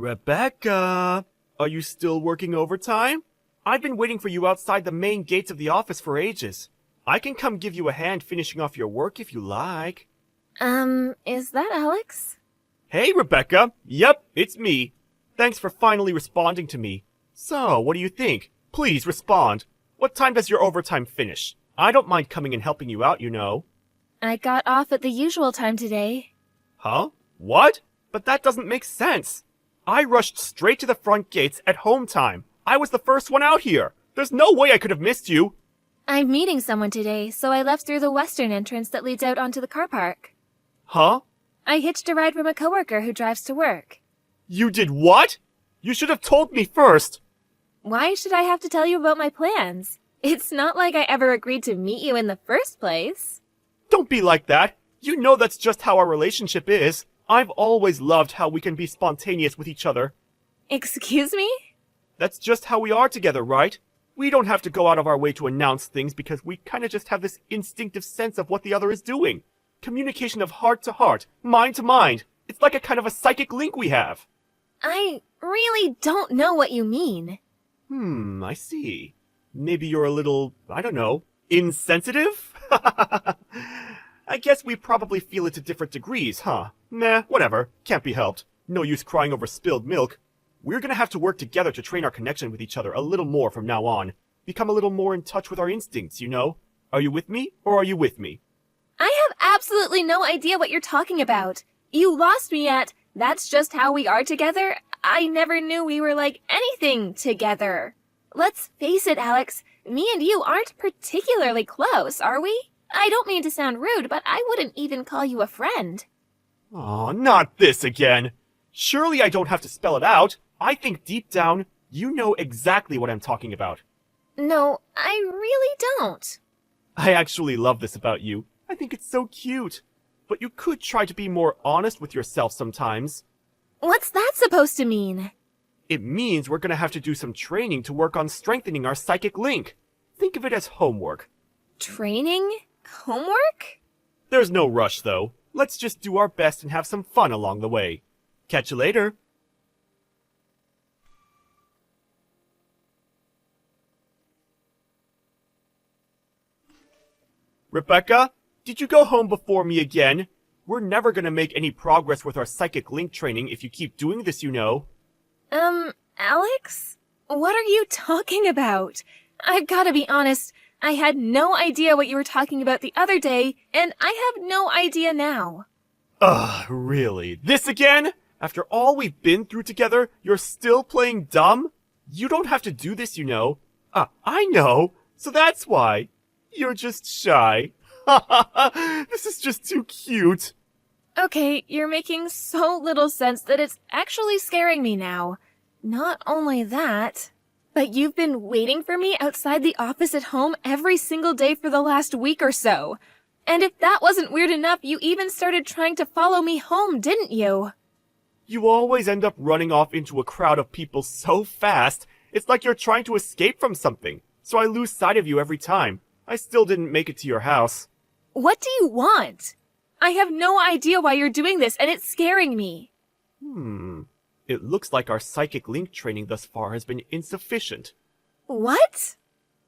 Rebecca, are you still working overtime? I've been waiting for you outside the main gates of the office for ages. I can come give you a hand finishing off your work if you like. Is that Alex? Hey, Rebecca. Yep, it's me. Thanks for finally responding to me. So, what do you think? Please respond. What time does your overtime finish? I don't mind coming and helping you out, you know. I got off at the usual time today. Huh? What? But that doesn't make sense. I rushed straight to the front gates at home time. I was the first one out here. There's no way I could have missed you. I'm meeting someone today, so I left through the western entrance that leads out onto the car park. Huh? I hitched a ride from a coworker who drives to work. You did what? You should have told me first. Why should I have to tell you about my plans? It's not like I ever agreed to meet you in the first place. Don't be like that. You know that's just how our relationship is. I've always loved how we can be spontaneous with each other. Excuse me? That's just how we are together, right? We don't have to go out of our way to announce things because we kind of just have this instinctive sense of what the other is doing. Communication of heart to heart, mind to mind. It's like a kind of a psychic link we have. I really don't know what you mean. I see. Maybe you're a little, I don't know, insensitive? I guess we probably feel it to different degrees, huh? Nah, whatever. Can't be helped. No use crying over spilled milk. We're gonna have to work together to train our connection with each other a little more from now on. Become a little more in touch with our instincts, you know? Are you with me, or are you with me? I have absolutely no idea what you're talking about. You lost me at, that's just how we are together. I never knew we were like anything together. Let's face it, Alex. Me and you aren't particularly close, are we? I don't mean to sound rude, but I wouldn't even call you a friend. Aw, not this again. Surely I don't have to spell it out. I think deep down, you know exactly what I'm talking about. No, I really don't. I actually love this about you. I think it's so cute. But you could try to be more honest with yourself sometimes. What's that supposed to mean? It means we're gonna have to do some training to work on strengthening our psychic link. Think of it as homework. Training? Homework? There's no rush, though. Let's just do our best and have some fun along the way. Catch you later. Rebecca, did you go home before me again? We're never gonna make any progress with our psychic link training if you keep doing this, you know. Alex? What are you talking about? I've gotta be honest, I had no idea what you were talking about the other day, and I have no idea now. Ugh, really? This again? After all we've been through together, you're still playing dumb? You don't have to do this, you know. I know. So that's why. You're just shy. This is just too cute. Okay, you're making so little sense that it's actually scaring me now. Not only that, but you've been waiting for me outside the office at home every single day for the last week or so. And if that wasn't weird enough, you even started trying to follow me home, didn't you? You always end up running off into a crowd of people so fast, it's like you're trying to escape from something. So I lose sight of you every time. I still didn't make it to your house. What do you want? I have no idea why you're doing this, and it's scaring me. It looks like our psychic link training thus far has been insufficient. What?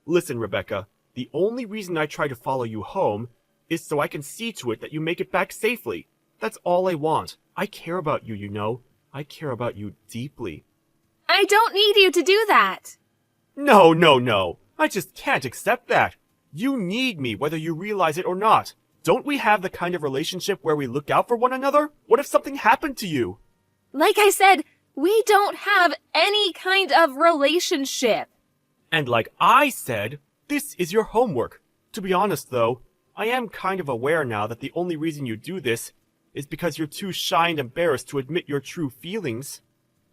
Listen, Rebecca, the only reason I try to follow you home is so I can see to it that you make it back safely. That's all I want. I care about you, you know. I care about you deeply. I don't need you to do that. No. I just can't accept that. You need me whether you realize it or not. Don't we have the kind of relationship where we look out for one another? What if something happened to you? Like I said, we don't have any kind of relationship. And like I said, this is your homework. To be honest, though, I am kind of aware now that the only reason you do this is because you're too shy and embarrassed to admit your true feelings.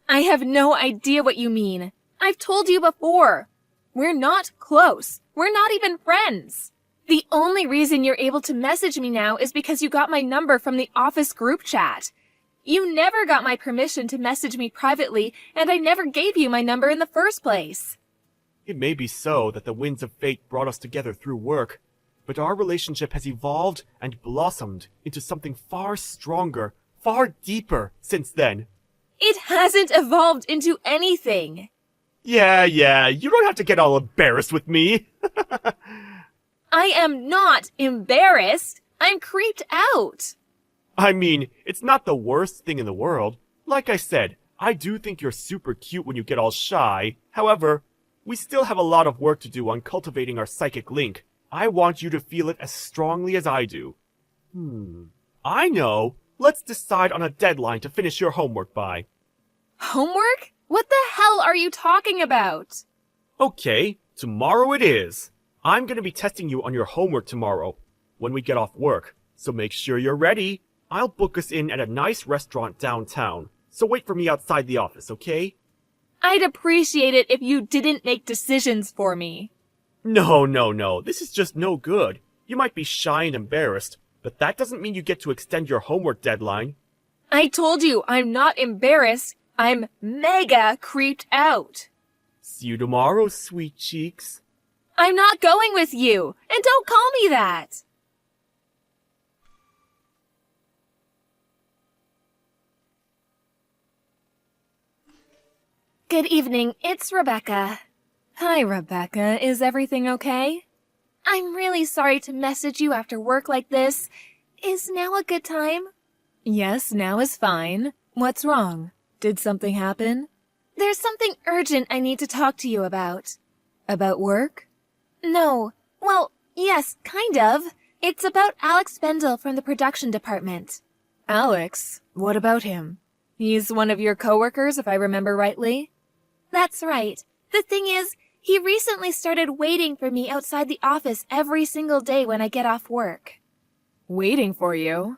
I have no idea what you mean. I've told you before. We're not close. We're not even friends. The only reason you're able to message me now is because you got my number from the office group chat. You never got my permission to message me privately, and I never gave you my number in the first place. It may be so that the winds of fate brought us together through work, but our relationship has evolved and blossomed into something far stronger, far deeper since then. It hasn't evolved into anything. Yeah, you don't have to get all embarrassed with me. I am not embarrassed. I'm creeped out. I mean, it's not the worst thing in the world. Like I said, I do think you're super cute when you get all shy. However, we still have a lot of work to do on cultivating our psychic link. I want you to feel it as strongly as I do. I know. Let's decide on a deadline to finish your homework by. Homework? What the hell are you talking about? Okay, tomorrow it is. I'm gonna be testing you on your homework tomorrow, when we get off work, so make sure you're ready. I'll book us in at a nice restaurant downtown, so wait for me outside the office, okay? I'd appreciate it if you didn't make decisions for me. No, this is just no good. You might be shy and embarrassed, but that doesn't mean you get to extend your homework deadline. I told you I'm not embarrassed. I'm mega creeped out. See you tomorrow, sweet cheeks. I'm not going with you, and don't call me that. Good evening, it's Rebecca. Hi, Rebecca. Is everything okay? I'm really sorry to message you after work like this. Is now a good time? Yes, now is fine. What's wrong? Did something happen? There's something urgent I need to talk to you about. About work? No. Well, yes, kind of. It's about Alex Bendel from the production department. Alex? What about him? He's one of your coworkers, if I remember rightly? That's right. The thing is, he recently started waiting for me outside the office every single day when I get off work. Waiting for you?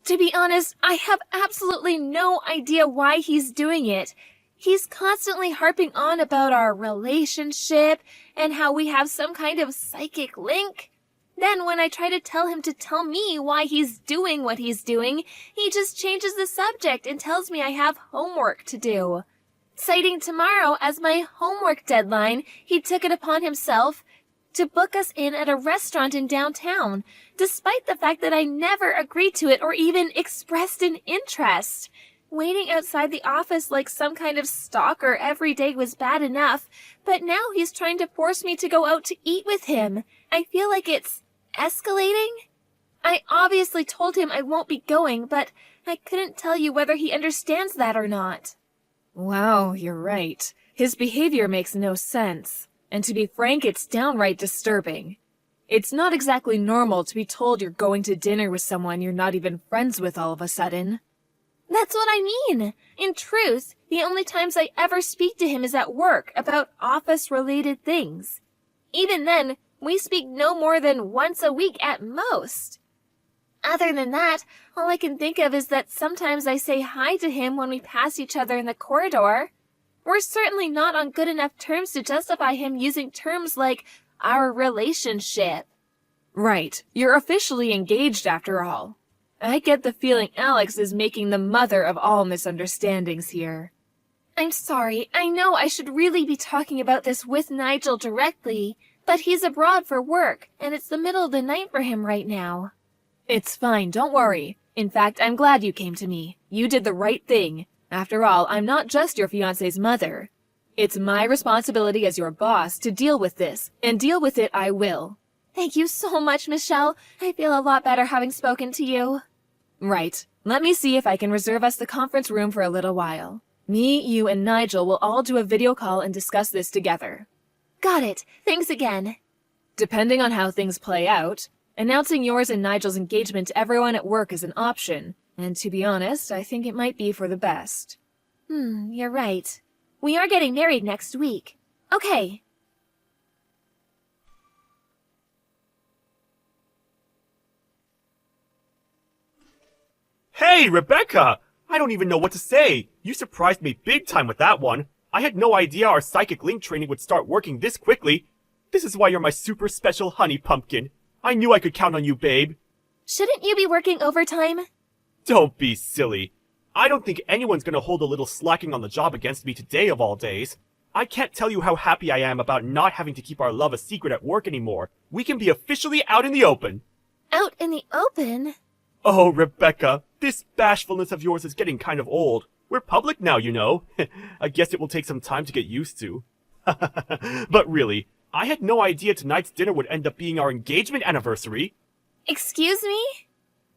To be honest, I have absolutely no idea why he's doing it. He's constantly harping on about our relationship and how we have some kind of psychic link. Then when I try to tell him to tell me why he's doing what he's doing, he just changes the subject and tells me I have homework to do. Citing tomorrow as my homework deadline, he took it upon himself to book us in at a restaurant in downtown, despite the fact that I never agreed to it or even expressed an interest. Waiting outside the office like some kind of stalker every day was bad enough, but now he's trying to force me to go out to eat with him. I feel like it's escalating. I obviously told him I won't be going, but I couldn't tell you whether he understands that or not. Wow, you're right. His behavior makes no sense. And to be frank, it's downright disturbing. It's not exactly normal to be told you're going to dinner with someone you're not even friends with all of a sudden. That's what I mean. In truth, the only times I ever speak to him is at work about office-related things. Even then, we speak no more than once a week at most. Other than that, all I can think of is that sometimes I say hi to him when we pass each other in the corridor. We're certainly not on good enough terms to justify him using terms like our relationship. Right. You're officially engaged after all. I get the feeling Alex is making the mother of all misunderstandings here. I'm sorry. I know I should really be talking about this with Nigel directly, but he's abroad for work, and it's the middle of the night for him right now. It's fine. Don't worry. In fact, I'm glad you came to me. You did the right thing. After all, I'm not just your fiancé's mother. It's my responsibility as your boss to deal with this, and deal with it I will. Thank you so much, Michelle. I feel a lot better having spoken to you. Right. Let me see if I can reserve us the conference room for a little while. Me, you, and Nigel will all do a video call and discuss this together. Got it. Thanks again. Depending on how things play out, announcing yours and Nigel's engagement to everyone at work is an option, and to be honest, I think it might be for the best. You're right. We are getting married next week. Okay. Hey, Rebecca! I don't even know what to say. You surprised me big time with that one. I had no idea our psychic link training would start working this quickly. This is why you're my super special honey pumpkin. I knew I could count on you, babe. Shouldn't you be working overtime? Don't be silly. I don't think anyone's gonna hold a little slacking on the job against me today of all days. I can't tell you how happy I am about not having to keep our love a secret at work anymore. We can be officially out in the open. Out in the open? Oh, Rebecca, this bashfulness of yours is getting kind of old. We're public now, you know. I guess it will take some time to get used to. But really, I had no idea tonight's dinner would end up being our engagement anniversary. Excuse me?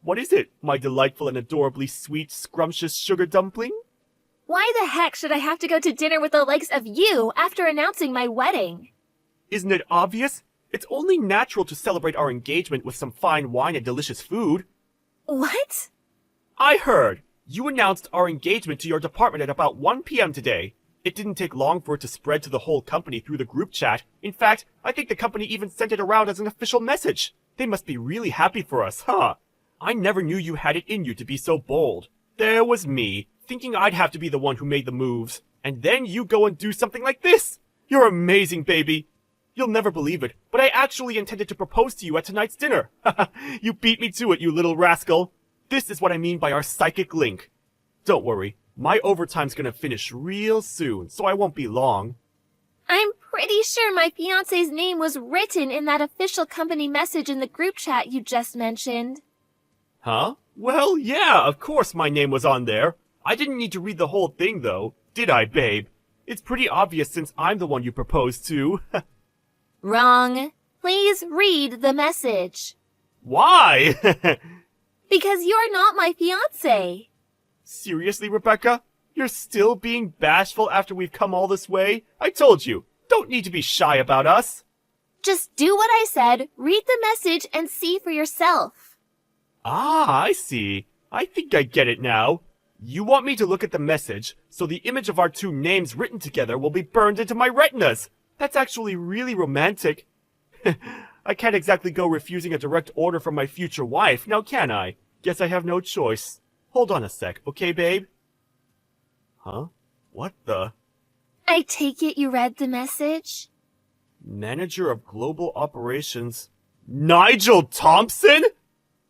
What is it, my delightful and adorably sweet, scrumptious sugar dumpling? Why the heck should I have to go to dinner with the likes of you after announcing my wedding? Isn't it obvious? It's only natural to celebrate our engagement with some fine wine and delicious food. What? I heard. You announced our engagement to your department at about 1 p.m. today. It didn't take long for it to spread to the whole company through the group chat. In fact, I think the company even sent it around as an official message. They must be really happy for us, huh? I never knew you had it in you to be so bold. There was me, thinking I'd have to be the one who made the moves. And then you go and do something like this. You're amazing, baby. You'll never believe it, but I actually intended to propose to you at tonight's dinner. You beat me to it, you little rascal. This is what I mean by our psychic link. Don't worry, my overtime's gonna finish real soon, so I won't be long. I'm pretty sure my fiancé's name was written in that official company message in the group chat you just mentioned. Huh? Well, yeah, of course my name was on there. I didn't need to read the whole thing, though. Did I, babe? It's pretty obvious since I'm the one you proposed to. Wrong. Please read the message. Why? Because you're not my fiancé. Seriously, Rebecca? You're still being bashful after we've come all this way? I told you, don't need to be shy about us. Just do what I said, read the message, and see for yourself. Ah, I see. I think I get it now. You want me to look at the message, so the image of our two names written together will be burned into my retinas. That's actually really romantic. I can't exactly go refusing a direct order from my future wife, now can I? Guess I have no choice. Hold on a sec, okay, babe? Huh? What the? I take it you read the message? Manager of Global Operations. Nigel Thompson?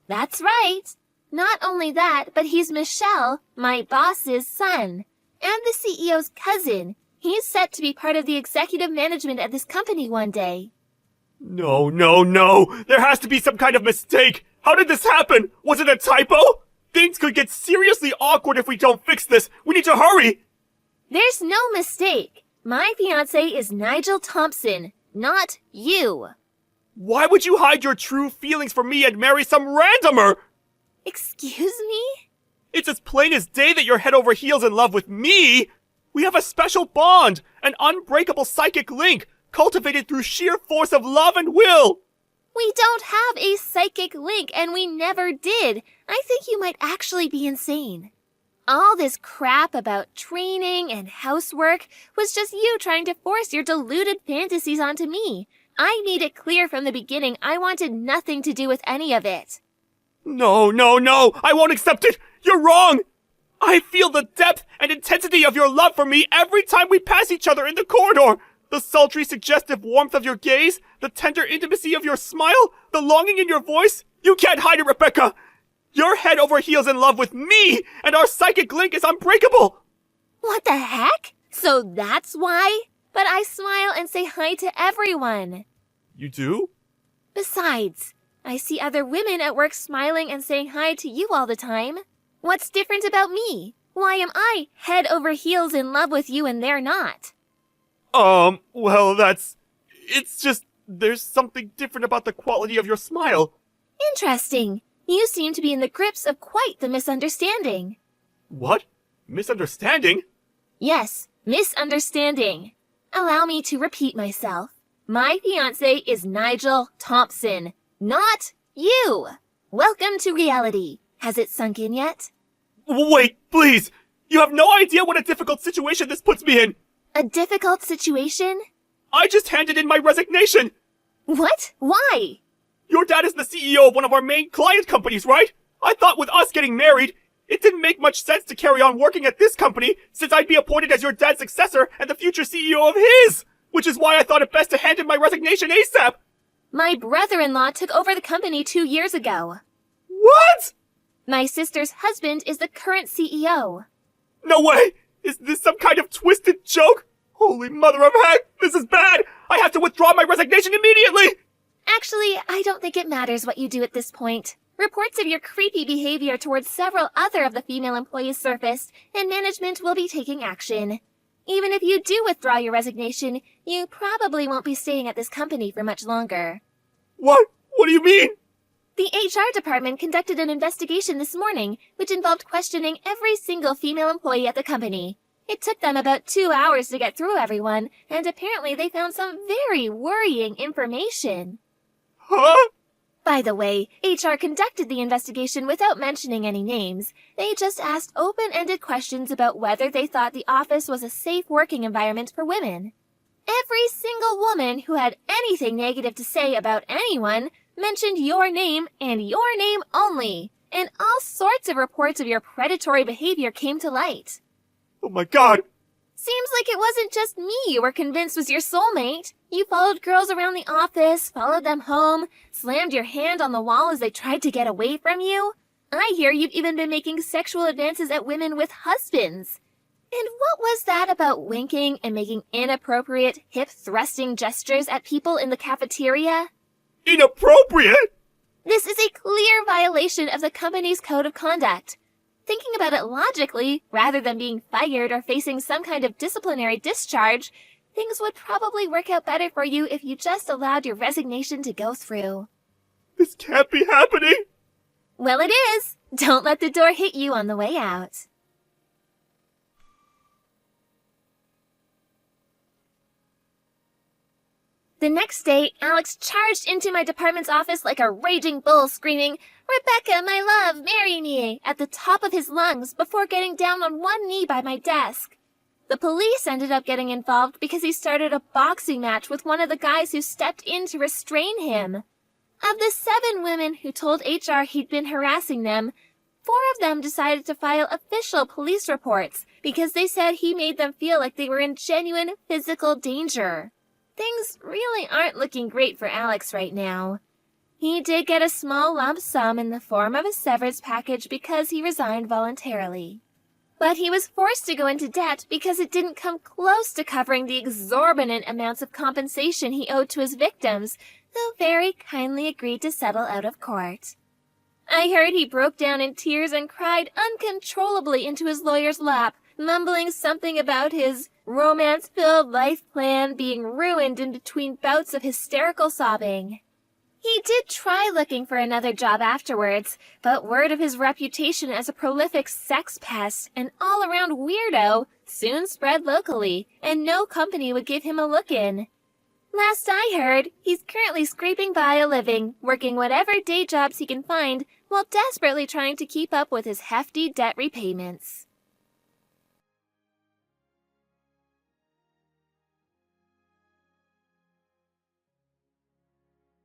That's right. Not only that, but he's Michelle, my boss's son, and the CEO's cousin. He's set to be part of the executive management at this company one day. No. There has to be some kind of mistake. How did this happen? Was it a typo? Things could get seriously awkward if we don't fix this. We need to hurry. There's no mistake. My fiancé is Nigel Thompson, not you. Why would you hide your true feelings from me and marry some randomer? Excuse me? It's as plain as day that you're head over heels in love with me. We have a special bond, an unbreakable psychic link, cultivated through sheer force of love and will. We don't have a psychic link, and we never did. I think you might actually be insane. All this crap about training and housework was just you trying to force your deluded fantasies onto me. I made it clear from the beginning I wanted nothing to do with any of it. No, I won't accept it. You're wrong. I feel the depth and intensity of your love for me every time we pass each other in the corridor. The sultry, suggestive warmth of your gaze, the tender intimacy of your smile, the longing in your voice. You can't hide it, Rebecca. You're head over heels in love with me, and our psychic link is unbreakable. What the heck? So that's why? But I smile and say hi to everyone. You do? Besides, I see other women at work smiling and saying hi to you all the time. What's different about me? Why am I head over heels in love with you and they're not? Well, it's just, there's something different about the quality of your smile. Interesting. You seem to be in the grips of quite the misunderstanding. What? Misunderstanding? Yes, misunderstanding. Allow me to repeat myself. My fiancé is Nigel Thompson, not you. Welcome to reality. Has it sunk in yet? Wait, please! You have no idea what a difficult situation this puts me in! A difficult situation? I just handed in my resignation! What? Why? Your dad is the CEO of one of our main client companies, right? I thought with us getting married, it didn't make much sense to carry on working at this company since I'd be appointed as your dad's successor and the future CEO of his! Which is why I thought it best to hand in my resignation ASAP! My brother-in-law took over the company 2 years ago. What?! My sister's husband is the current CEO. No way! Is this some kind of twisted joke? Holy mother of heck! This is bad! I have to withdraw my resignation immediately! Actually, I don't think it matters what you do at this point. Reports of your creepy behavior towards several other of the female employees surfaced, and management will be taking action. Even if you do withdraw your resignation, you probably won't be staying at this company for much longer. What? What do you mean? The HR department conducted an investigation this morning, which involved questioning every single female employee at the company. It took them about 2 hours to get through everyone, and apparently they found some very worrying information. Huh? By the way, HR conducted the investigation without mentioning any names. They just asked open-ended questions about whether they thought the office was a safe working environment for women. Every single woman who had anything negative to say about anyone mentioned your name and your name only, and all sorts of reports of your predatory behavior came to light. Oh my god! Seems like it wasn't just me you were convinced was your soulmate. You followed girls around the office, followed them home, slammed your hand on the wall as they tried to get away from you. I hear you've even been making sexual advances at women with husbands. And what was that about winking and making inappropriate, hip-thrusting gestures at people in the cafeteria? Inappropriate? This is a clear violation of the company's code of conduct. Thinking about it logically, rather than being fired or facing some kind of disciplinary discharge, things would probably work out better for you if you just allowed your resignation to go through. This can't be happening! Well, it is. Don't let the door hit you on the way out. The next day, Alex charged into my department's office like a raging bull, screaming, "Rebecca, my love, marry me," at the top of his lungs before getting down on one knee by my desk. The police ended up getting involved because he started a boxing match with one of the guys who stepped in to restrain him. Of the 7 women who told HR he'd been harassing them, 4 of them decided to file official police reports because they said he made them feel like they were in genuine physical danger. Things really aren't looking great for Alex right now. He did get a small lump sum in the form of a severance package because he resigned voluntarily. But he was forced to go into debt because it didn't come close to covering the exorbitant amounts of compensation he owed to his victims, though very kindly agreed to settle out of court. I heard he broke down in tears and cried uncontrollably into his lawyer's lap, mumbling something about his romance-filled life plan being ruined in between bouts of hysterical sobbing. He did try looking for another job afterwards, but word of his reputation as a prolific sex pest and all-around weirdo soon spread locally, and no company would give him a look-in. Last I heard, he's currently scraping by a living, working whatever day jobs he can find, while desperately trying to keep up with his hefty debt repayments.